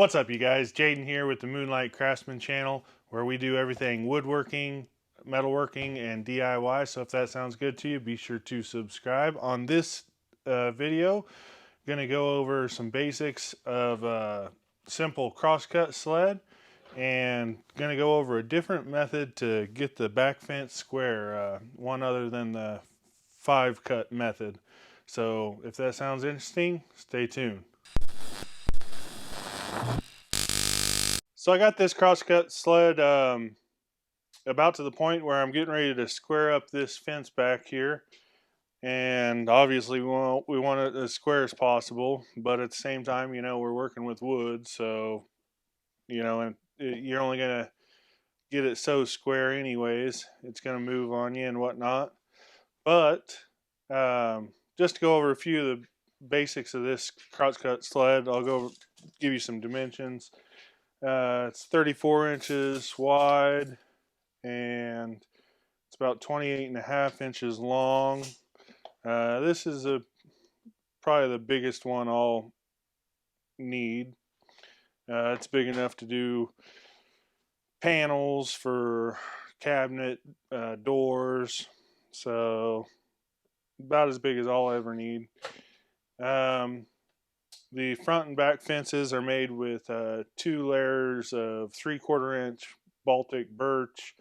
What's up, you guys? Jaden here with the Moonlight Craftsman channel, where we do everything woodworking, metalworking, and DIY. So if that sounds good to you, be sure to subscribe. On this video, I'm going to go over some basics of a simple crosscut sled, and going to go over a different method to get the back fence square, one other than the 5-cut method. So if that sounds interesting, stay tuned. So I got this crosscut sled about to the point where I'm getting ready to square up this fence back here, and obviously we want it as square as possible, but at the same time, you know, we're working with wood, so you know, and you're only gonna get it so square anyways. It's gonna move on you and whatnot. But just to go over a few of the basics of this crosscut sled, I'll give you some dimensions. It's 34 inches wide, and it's about 28.5 inches long. This is probably the biggest one I'll need. It's big enough to do panels for cabinet doors, so about as big as I'll ever need. The front and back fences are made with 2 layers of 3/4 inch Baltic birch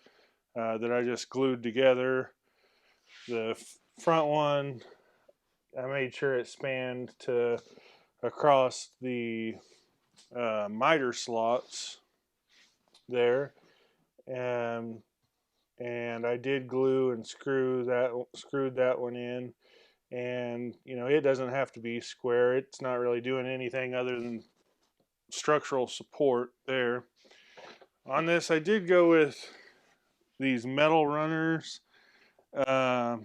that I just glued together. The front one, I made sure it spanned to across the miter slots there, and I did glue and screwed that one in. And you know, it doesn't have to be square. It's not really doing anything other than structural support there. On this, I did go with these metal runners. For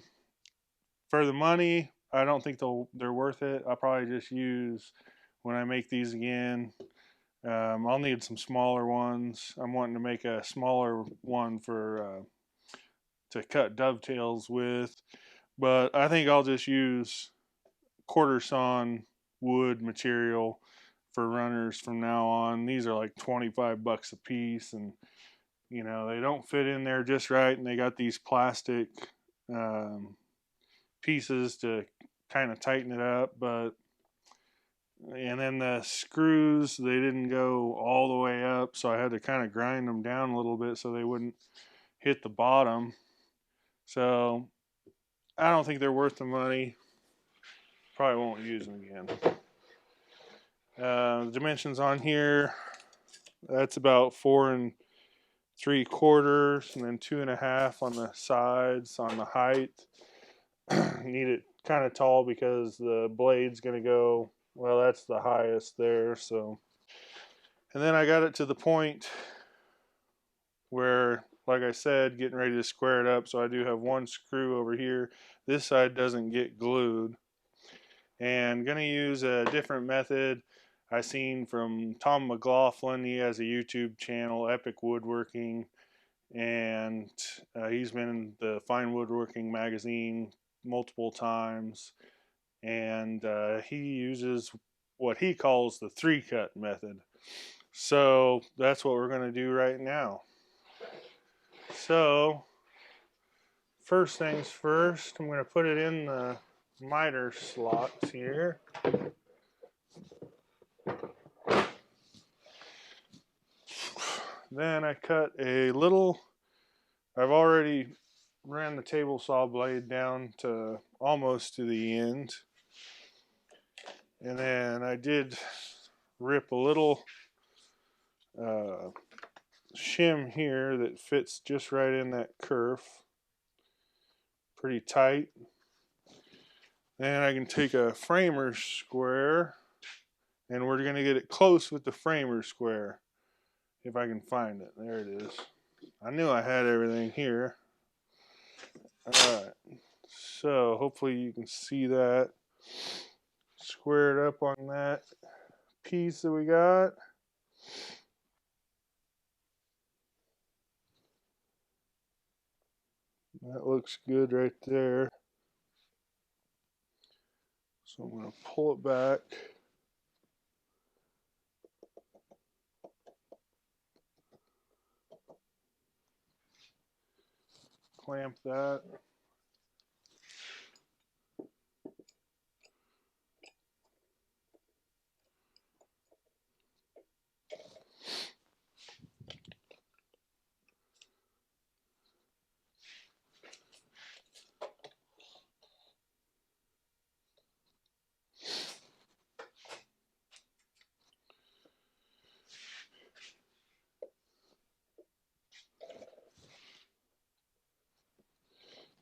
the money, I don't think they're worth it. I'll probably just use, when I make these again, I'll need some smaller ones. I'm wanting to make a smaller one for to cut dovetails with, but I think I'll just use quarter sawn wood material for runners from now on. These are like 25 bucks a piece, and you know, they don't fit in there just right, and they got these plastic pieces to kind of tighten it up. And then the screws, they didn't go all the way up, so I had to kind of grind them down a little bit so they wouldn't hit the bottom. So I don't think they're worth the money. Probably won't use them again. The dimensions on here, that's about 4 3/4, and then 2.5 on the sides on the height. Need it kind of tall because the blade's going to go, well, that's the highest there. So, and then I got it to the point where, like I said, getting ready to square it up. So I do have one screw over here. This side doesn't get glued, and going to use a different method I seen from Tom Mclaughlin. He has a YouTube channel, Epic Woodworking, and he's been in the Fine Woodworking magazine multiple times, and he uses what he calls the 3-cut method. So that's what we're going to do right now. So first things first, I'm going to put it in the miter slots here. Then I cut a little, I've already ran the table saw blade down to almost to the end, and then I did rip a little shim here that fits just right in that kerf, pretty tight. Then I can take a framer square, and we're going to get it close with the framer square, if I can find it. There it is. I knew I had everything here. Alright, so hopefully you can see that. Square it up on that piece that we got. That looks good right there. So I'm going to pull it back. clamp that.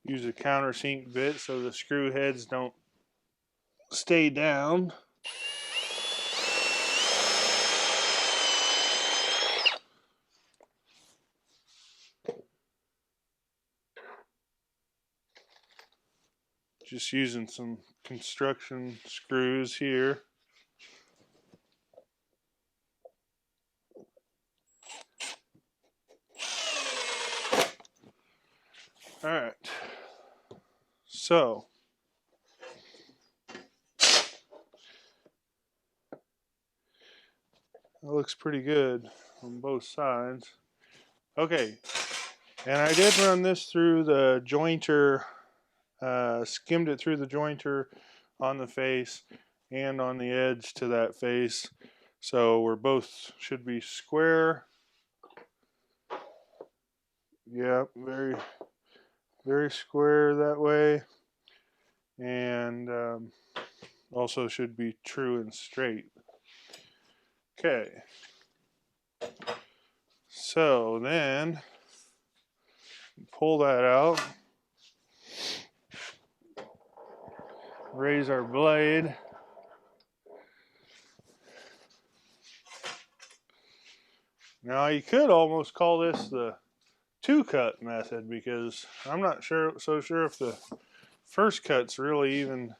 Use a countersink bit so the screw heads don't stay down. Just using some construction screws here. All right. So that looks pretty good on both sides. Okay, and I did run this through the jointer, skimmed it through the jointer on the face and on the edge to that face. So we're both should be square. Yeah, very, very square that way. And also should be true and straight. Okay. So then pull that out. Raise our blade. Now you could almost call this the two-cut method because I'm not so sure if the first cut's really even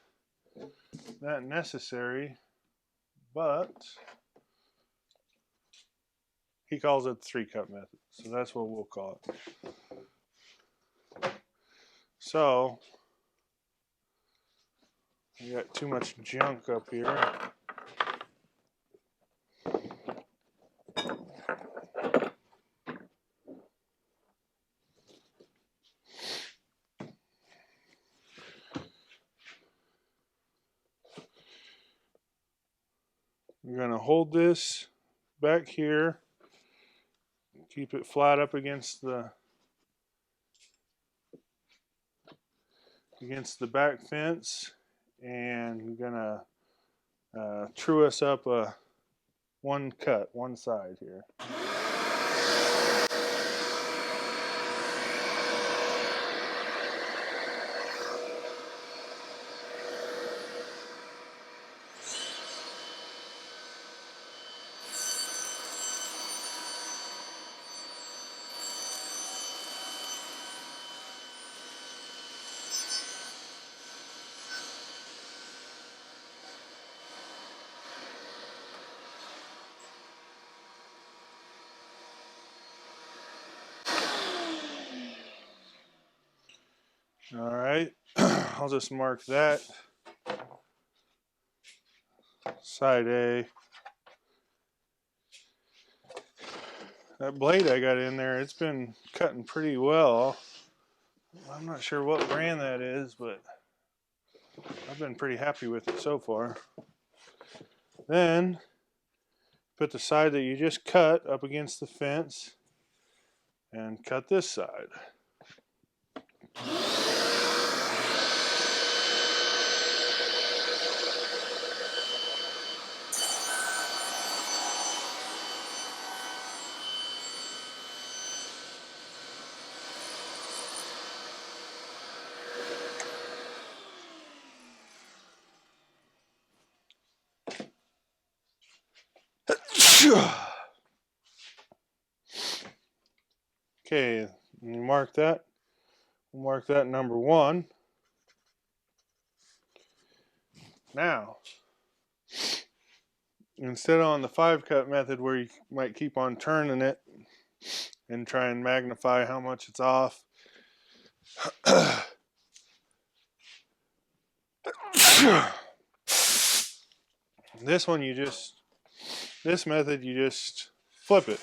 that necessary, but he calls it the three-cut method, so that's what we'll call it. So I got too much junk up here. We're going to hold this back here, keep it flat up against the back fence, and we're going to true us up a one cut, one side here. All right, I'll just mark that. Side A. That blade I got in there, it's been cutting pretty well. I'm not sure what brand that is, but I've been pretty happy with it so far. Then put the side that you just cut up against the fence and cut this side. Okay, you mark that. We'll mark that number 1. Now, instead of on the 5-cut method where you might keep on turning it and try and magnify how much it's off, this method you just flip it.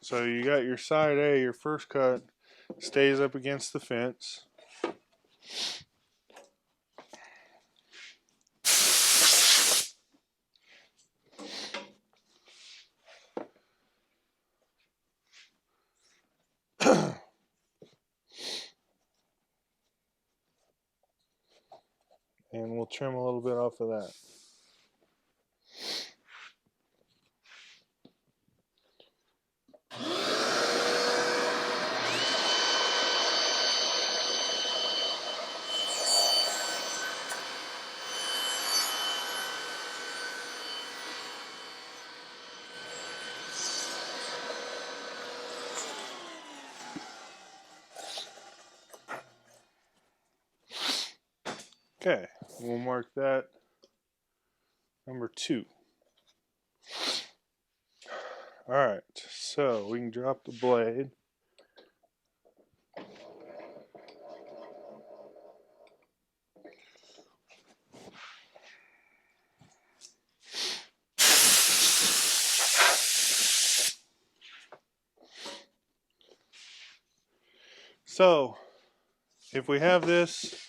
So you got your side A, your first cut, stays up against the fence. And we'll trim a little bit off of that. Okay, we'll mark that number 2. Alright, so we can drop the blade. So, if we have this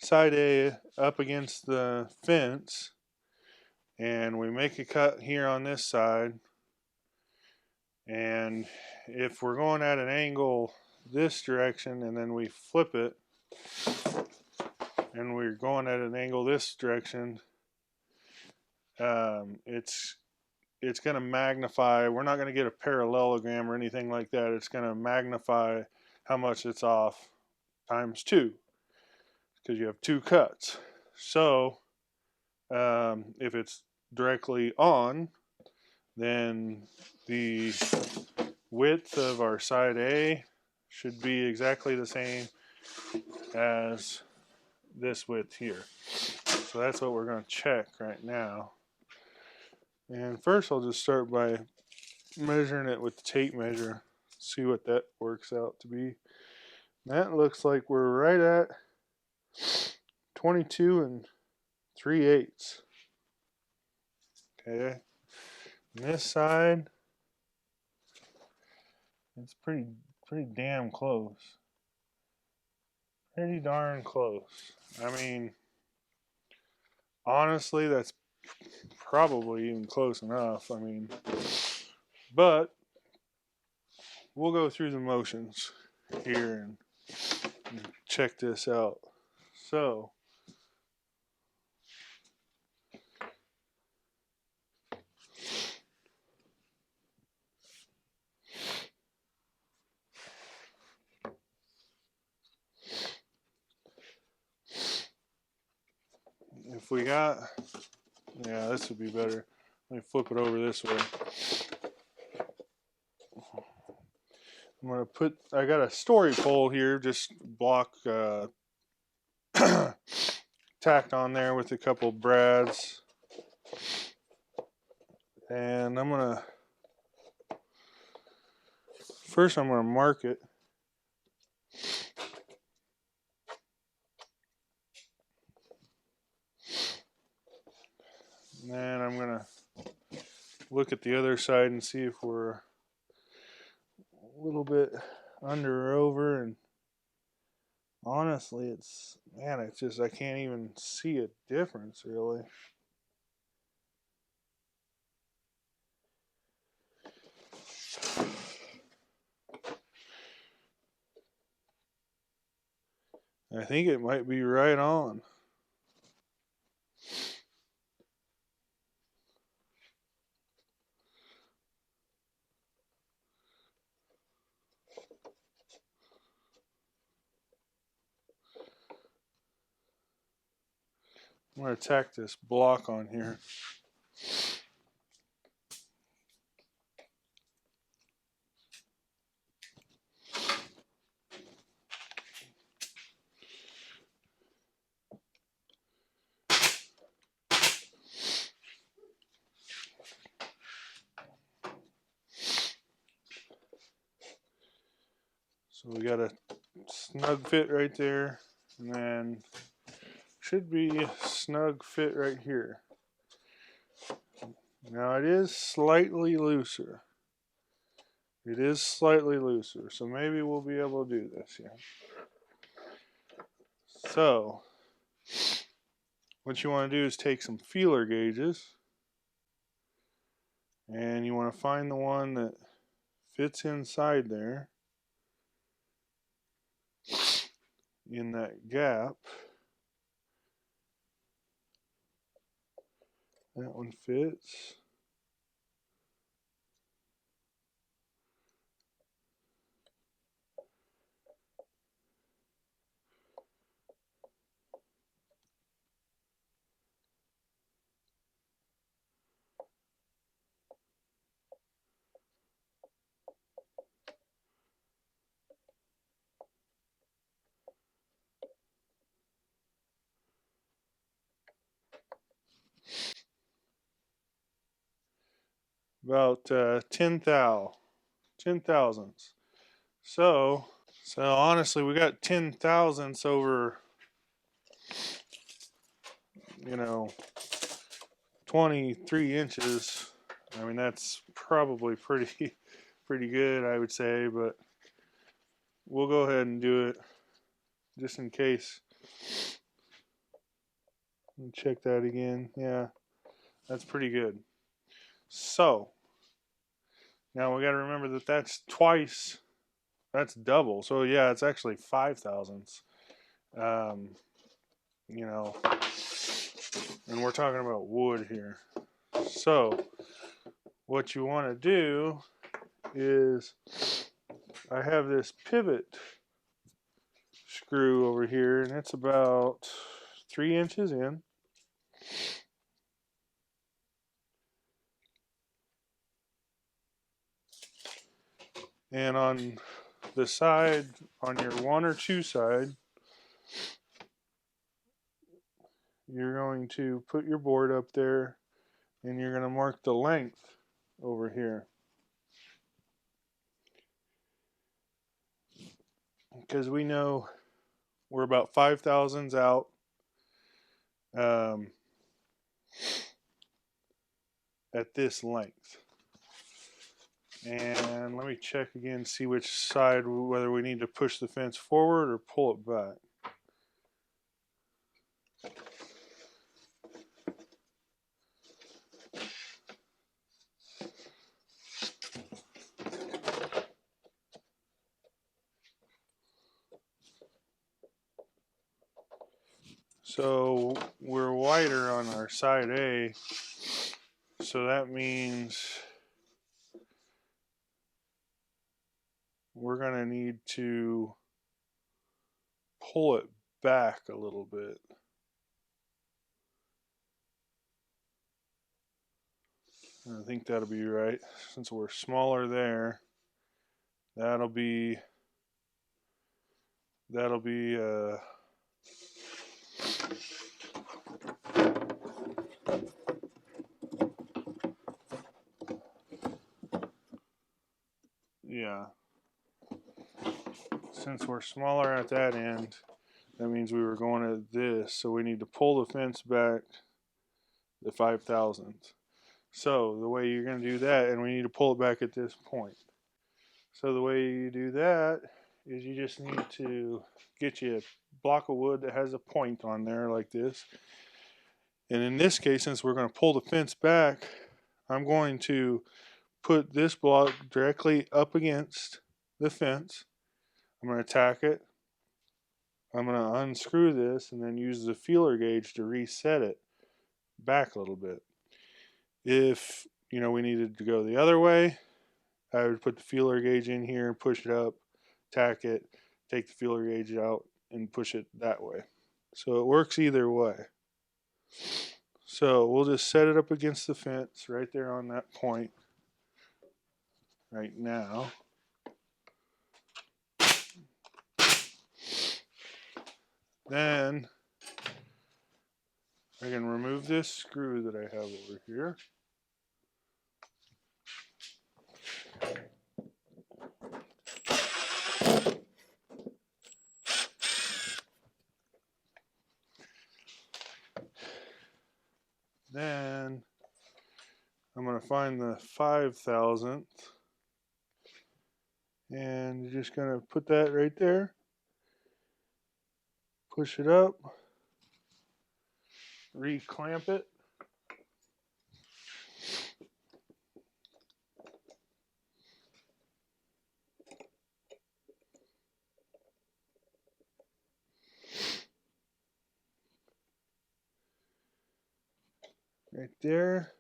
side A up against the fence, and we make a cut here on this side, and if we're going at an angle this direction and then we flip it and we're going at an angle this direction, it's going to magnify. We're not going to get a parallelogram or anything like that. It's going to magnify how much it's off times 2, because you have 2 cuts. So if it's directly on, then the width of our side A should be exactly the same as this width here. So that's what we're going to check right now. And first I'll just start by measuring it with the tape measure, see what that works out to be. That looks like we're right at 22 3/8. Okay. And this side, it's pretty damn close. Pretty darn close. I mean, honestly, that's probably even close enough. I mean, but we'll go through the motions here and check this out. So, if we got, yeah, this would be better. Let me flip it over this way. I'm going to put, I got a story pole here, just block tacked on there with a couple brads. And I'm going to, first I'm going to mark it. And then I'm going to look at the other side and see if we're a little bit under or over. And honestly, it's just, I can't even see a difference really. I think it might be right on. I'm going to tack this block on here. So we got a snug fit right there, and then should be a snug fit right here. Now it is slightly looser. It is slightly looser, so maybe we'll be able to do this, yeah. So, what you want to do is take some feeler gauges, and you want to find the one that fits inside there, in that gap. That one fits. About 10 thousandths. So honestly, we got 10 thousandths over, you know, 23 inches. I mean, that's probably pretty good, I would say, but we'll go ahead and do it just in case. Let me check that again. Yeah, that's pretty good. So now we got to remember that that's twice, that's double. So yeah, it's actually 5 thousandths. Um, you know, and we're talking about wood here. So what you want to do is, I have this pivot screw over here, and it's about 3 inches in. And on the side, on your 1 or 2 side, you're going to put your board up there, and you're going to mark the length over here. Because we know we're about 5 thousandths out. At this length. And let me check again, see which side, whether we need to push the fence forward or pull it back. So we're wider on our side A, so that means we're going to need to pull it back a little bit. I think that'll be right. Since we're smaller there, that'll be yeah. Since we're smaller at that end, that means we were going at this, so we need to pull the fence back the 5 thousandths. So the way you're going to do that, and we need to pull it back at this point. So the way you do that is you just need to get you a block of wood that has a point on there like this. And in this case, since we're going to pull the fence back, I'm going to put this block directly up against the fence. I'm going to tack it. I'm going to unscrew this and then use the feeler gauge to reset it back a little bit. If we needed to go the other way, I would put the feeler gauge in here and push it up, tack it, take the feeler gauge out, and push it that way. So it works either way. So we'll just set it up against the fence right there on that point right now. Then I can remove this screw that I have over here. Then I'm going to find the 5 thousandth And you're just going to put that right there, push it up, re-clamp it. Right there.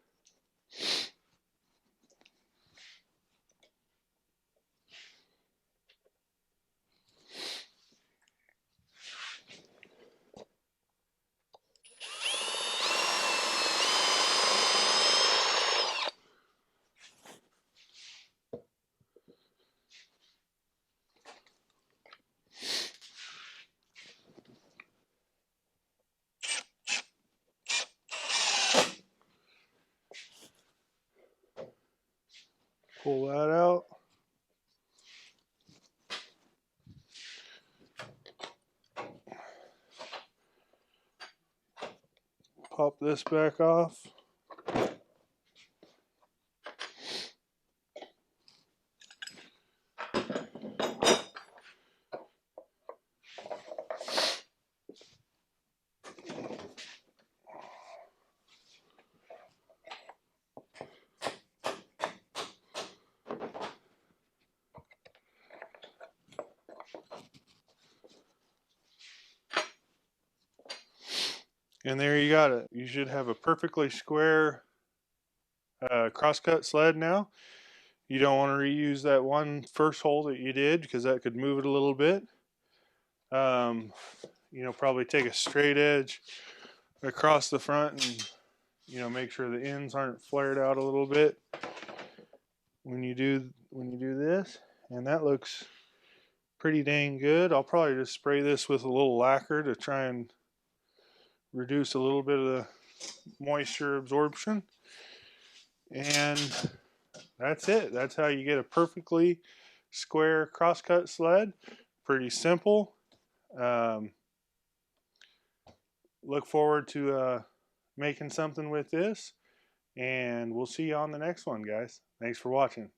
Pull that out. Pop this back off. And there you got it. You should have a perfectly square crosscut sled now. You don't want to reuse that one first hole that you did because that could move it a little bit. Probably take a straight edge across the front and make sure the ends aren't flared out a little bit when you do this. And that looks pretty dang good. I'll probably just spray this with a little lacquer to try and reduce a little bit of the moisture absorption. And that's it. That's how you get a perfectly square crosscut sled. Pretty simple. Look forward to making something with this, and we'll see you on the next one, guys. Thanks for watching.